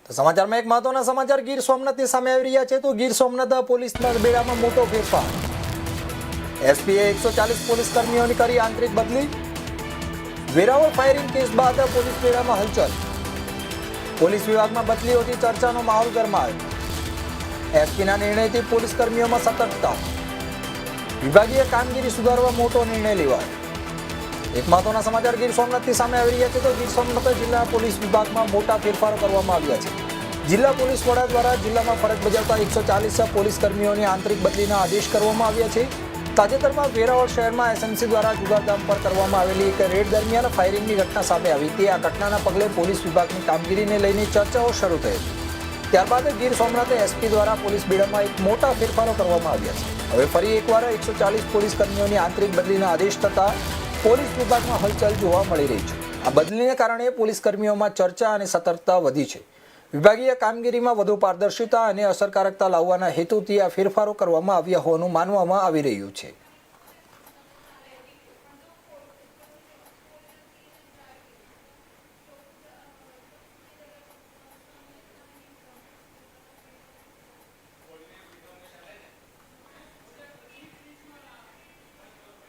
समाचार में एक महत्वना समाचार गीर सोमनाथ सामे આવી રહ્યા છે। तो गीर सोमनाथ પોલીસના બેડામાં મોટો ફેરફાર। એસપીએ 140 પોલીસ કર્મીઓની કરી આંતરિક બદલી। વેરાવળ ફાયરિંગ કેસ બાદ પોલીસ બેડામાં હલચલ। પોલીસ વિભાગમાં બદલીઓથી ચર્ચાનો માહોલ ગરમાયો। એસપીના નિર્ણયથી પોલીસ કર્મીઓમાં સતર્કતા। વિભાગીય કામગીરી સુધારવા મોટો નિર્ણય લેવાયો। एक महत्वना समाचार गीर सोमनाथ सामे આવી રહ્યા છે। तो गीर सोमनाथ जिला पुलिस विभाग में मोटा फेरफार કરવામાં આવ્યા છે। जिला पुलिस वड़ा द्वारा जिला में फरज बजावता 140 पुलिस कर्मियों की आंतरिक बदलीना आदेश કરવામાં આવ્યા છે। ताजेतर में वेरावळ शहर में एसएमसी द्वारा जुगारगाम पर કરવામાં આવેલી एक रेड दरमियान फायरिंग की घटना सामे આવી હતી। आ घटना पगले पुलिस विभाग की कामगीरी ने लईने चर्चाओ शुरू थई। त्यारबाद गीर सोमनाथ एसपी द्वारा पुलिस बेड़ा में एक मोटा फेरफारो करवामां આવ્યા છે। હવે ફરી એકવાર 140 पुलिस कर्मियों की आंतरिक बदलीना आदेश थता પોલીસ વિભાગમાં હલચલ જોવા મળી રહી છે। આ બદલીને કારણે પોલીસ કર્મીઓમાં ચર્ચા અને સતર્કતા વધી છે। વિભાગીય કામગીરીમાં વધુ પારદર્શિતા અને અસરકારકતા લાવવાના હેતુથી આ ફેરફારો કરવામાં આવ્યા હોવાનું માનવામાં આવી રહ્યું છે।